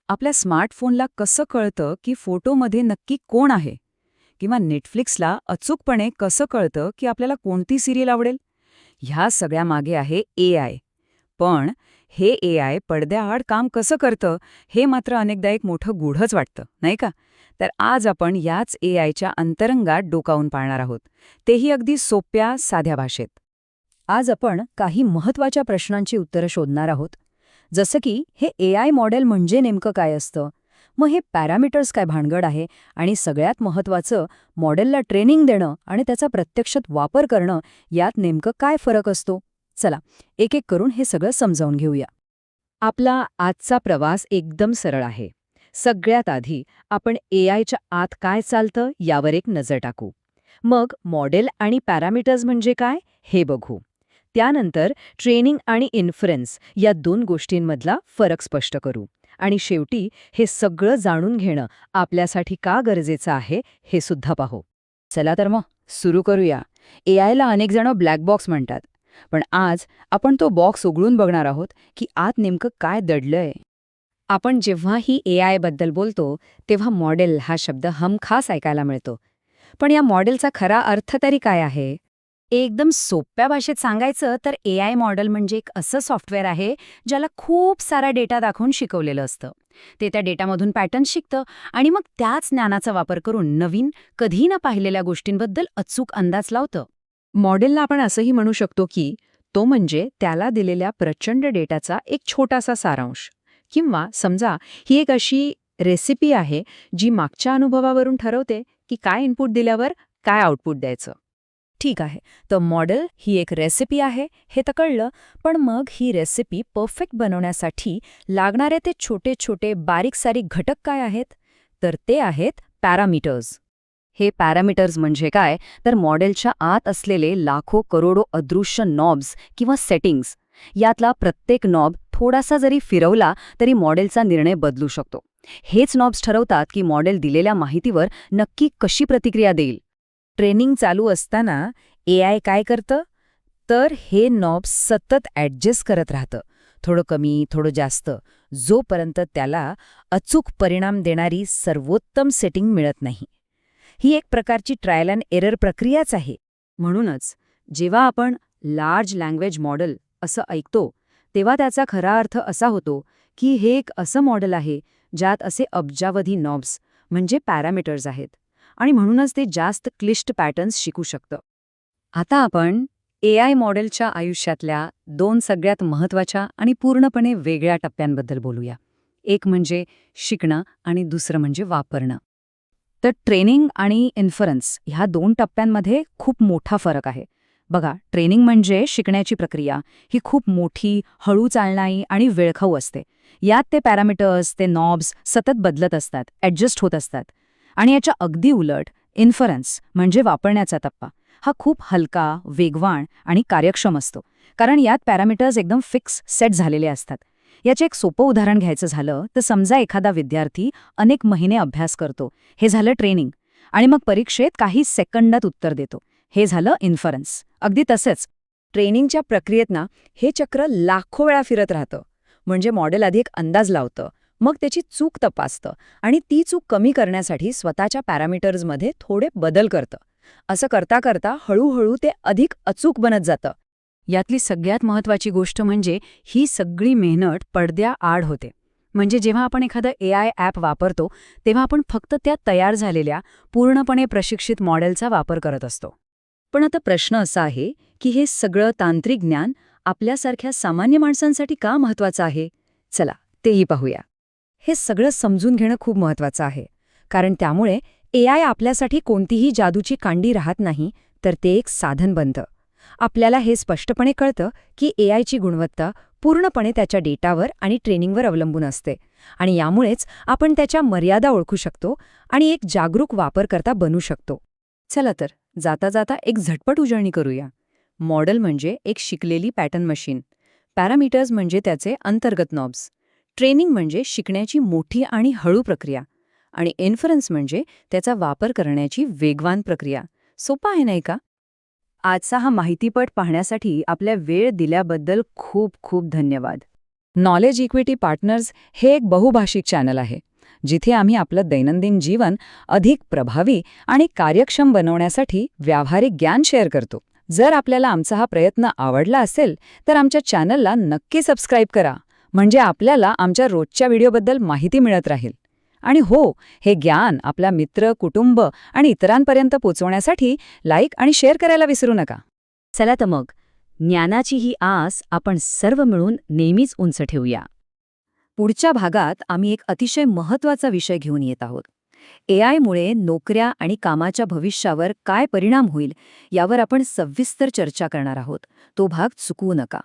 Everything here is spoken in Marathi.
आपल्या स्मार्टफोनला कसं कळतं की फोटोमध्ये नक्की कोण आहे? किंवा नेटफ्लिक्सला अचूकपणे कसं कळतं की आपल्याला कोणती सिरियल आवडेल? ह्या सगळ्यामागे आहे एआय. पण हे एआय पडद्याआड काम कसं करतं, हे मात्र अनेकदा एक मोठं गूढच वाटतं, नाही का? तर आज आपण याच एआयच्या अंतरंगात डोकावून पाहणार आहोत. तेही अगदी सोप्या, साध्या भाषेत. आज आपण काही महत्त्वाच्या प्रश्नांची उत्तरं शोधणार आहोत. जसं की हे एआय मॉडेल म्हणजे नेमकं काय असतं? मग हे पॅरामीटर्स काय भानगड आहे? आणि सगळ्यात महत्त्वाचं, मॉडेलला ट्रेनिंग देणं आणि त्याचा प्रत्यक्षात वापर करणं यात नेमकं काय फरक असतो? चला, एक एक करून हे सगळं समजावून घेऊया. आपला आजचा प्रवास एकदम सरळ आहे. सगळ्यात आधी आपण एआयच्या आत काय चालतं यावर एक नजर टाकू. मग मॉडेल आणि पॅरामीटर्स म्हणजे काय हे बघू. त्यानंतर ट्रेनिंग आणि इन्फरन्स या दोन गोष्टींमधला फरक स्पष्ट करू. आणि शेवटी हे सगळं जाणून घेणं आपल्यासाठी का गरजेचं आहे हे सुद्धा पाहू. चला तर मग सुरू करूया. एआयला अनेक जण ब्लॅक बॉक्स म्हणतात. पण आज आपण तो बॉक्स उघडून बघणार आहोत की आत नेमकं काय दडलंय. आपण जेव्हाही एआय बद्दल बोलतो तेव्हा मॉडेल हा शब्द हमखास ऐकायला मिळतो. पण या मॉडेलचा खरा अर्थ तरी काय आहे? एकदम सोप्या भाषेत सांगायचं तर एआय मॉडेल म्हणजे एक असं सॉफ्टवेअर आहे ज्याला खूप सारा डेटा दाखवून शिकवलेलं असतं. ते त्या डेटामधून पॅटर्न्स शिकतं आणि मग त्याच ज्ञानाचा वापर करून नवीन, कधी न पाहिलेल्या गोष्टींबद्दल अचूक अंदाज लावतं. मॉडेलला आपण असंही म्हणू शकतो की तो म्हणजे त्याला दिलेल्या प्रचंड डेटाचा एक छोटासा सारांश. किंवा समजा ही एक अशी रेसिपी आहे जी मागच्या अनुभवावरून ठरवते की काय इनपुट दिल्यावर काय आउटपुट द्यायचं. ठीक आहे, तर मॉडेल ही एक रेसिपी आहे हे तर कळलं. पण मग ही रेसिपी परफेक्ट बनवण्यासाठी लागणारे ते छोटे छोटे बारीक-सारीक घटक काय आहेत? तर ते आहेत पॅरामीटर्स. हे पॅरामीटर्स म्हणजे काय, तर मॉडेलच्या आत असलेले लाखो करोडो अदृश्य नॉब्स किंवा सेटिंग्स. यातला प्रत्येक नॉब थोडासा जरी फिरवला तरी मॉडेलचा निर्णय बदलू शकतो. हेच नॉब्स ठरवतात की मॉडेल दिलेल्या माहितीवर नक्की कशी प्रतिक्रिया देईल. ट्रेनिंग चालू असताना एआय काय करतं? तर हे नॉब्स सतत ॲडजस्ट करत राहतं. थोडं कमी, थोडं जास्त, जोपर्यंत त्याला अचूक परिणाम देणारी सर्वोत्तम सेटिंग मिळत नाही. ही एक प्रकारची ट्रायल अँड एरर प्रक्रियाच आहे. म्हणूनच जेव्हा आपण लार्ज लँग्वेज मॉडेल असं ऐकतो, तेव्हा त्याचा खरा अर्थ असा होतो की हे एक असं मॉडेल आहे ज्यात असे अब्जावधी नॉब्स म्हणजे पॅरामीटर्स आहेत. आणि म्हणूनच ते जास्त क्लिष्ट पॅटर्न्स शिकू शकतं. आता आपण एआय मॉडेलच्या आयुष्यातल्या दोन सगळ्यात महत्त्वाच्या आणि पूर्णपणे वेगळ्या टप्प्यांबद्दल बोलूया. एक म्हणजे शिकणं आणि दुसरं म्हणजे वापरणं. तर ट्रेनिंग आणि इन्फरन्स ह्या दोन टप्प्यांमध्ये खूप मोठा फरक आहे. बघा, ट्रेनिंग म्हणजे शिकण्याची प्रक्रिया. ही खूप मोठी, हळू चालणारी आणि वेळखाऊ असते. यात ते पॅरामीटर्स, ते नॉब्स सतत बदलत असतात, ॲडजस्ट होत असतात. आणि याच्या अगदी उलट इन्फरन्स म्हणजे वापरण्याचा टप्पा हा खूप हलका, वेगवान आणि कार्यक्षम असतो. कारण यात पॅरामीटर्स एकदम फिक्स सेट झालेले असतात. याचे एक सोपं उदाहरण घ्यायचं झालं तर समजा एखादा विद्यार्थी अनेक महिने अभ्यास करतो. हे झालं ट्रेनिंग. आणि मग परीक्षेत काही सेकंदात उत्तर देतो. हे झालं इन्फरन्स. अगदी तसंच ट्रेनिंगच्या प्रक्रियेत ना हे चक्र लाखो वेळा फिरत राहतं. म्हणजे मॉडेल आधी एक अंदाज लावतं, मग त्याची चूक तपासतं आणि ती चूक कमी करण्यासाठी स्वतःच्या पॅरामीटर्समध्ये थोडे बदल करतं. असं करता करता हळूहळू ते अधिक अचूक बनत जातं. यातली सगळ्यात महत्त्वाची गोष्ट म्हणजे ही सगळी मेहनत पडद्याआड होते. म्हणजे जेव्हा आपण एखादं एआय ॲप वापरतो तेव्हा आपण फक्त त्या तयार झालेल्या, पूर्णपणे प्रशिक्षित मॉडेलचा वापर करत असतो. पण आता प्रश्न असा आहे की हे सगळं तांत्रिक ज्ञान आपल्यासारख्या सामान्य माणसांसाठी का महत्त्वाचं आहे? चला, तेही पाहूया. हे सगळं समजून घेणं खूप महत्त्वाचं आहे. कारण त्यामुळे एआय आपल्यासाठी कोणतीही जादूची कांडी राहत नाही, तर ते एक साधन बनतं. आपल्याला हे स्पष्टपणे कळतं की एआयची गुणवत्ता पूर्णपणे त्याच्या डेटावर आणि ट्रेनिंगवर अवलंबून असते. आणि यामुळेच आपण त्याच्या मर्यादा ओळखू शकतो आणि एक जागरूक वापरकर्ता बनू शकतो. चला तर, जाता जाता एक झटपट उजळणी करूया. मॉडेल म्हणजे एक शिकलेली पॅटर्न मशीन. पॅरामीटर्स म्हणजे त्याचे अंतर्गत नॉब्स. ट्रेनिंग म्हणजे शिकण्याची मोठी आणि हळू प्रक्रिया. आणि इन्फरन्स म्हणजे त्याचा वापर करण्याची वेगवान प्रक्रिया. सोपा आहे नाही का? आजचा हा माहितीपट पाहण्यासाठी आपल्या वेळ दिल्याबद्दल खूप खूप धन्यवाद. नॉलेज इक्विटी पार्टनर्स हे एक बहुभाषिक चॅनल आहे, जिथे आम्ही आपलं दैनंदिन जीवन अधिक प्रभावी आणि कार्यक्षम बनवण्यासाठी व्यावहारिक ज्ञान शेअर करतो. जर आपल्याला आमचा हा प्रयत्न आवडला असेल, तर आमच्या चॅनलला नक्की सबस्क्राईब करा, म्हणजे आपल्याला आमच्या रोजच्या व्हिडिओबद्दल माहिती मिळत राहील. आणि हो, हे ज्ञान आपल्या मित्र, कुटुंब आणि इतरांपर्यंत पोचवण्यासाठी लाईक आणि शेअर करायला विसरू नका. चला तर मग, ज्ञानाची ही आस आपण सर्व मिळून नेहमीच उंच ठेवूया. पुढच्या भागात आम्ही एक अतिशय महत्त्वाचा विषय घेऊन येत आहोत. एआयमुळे नोकऱ्या आणि कामाच्या भविष्यावर काय परिणाम होईल यावर आपण सविस्तर चर्चा करणार आहोत. तो भाग चुकवू नका.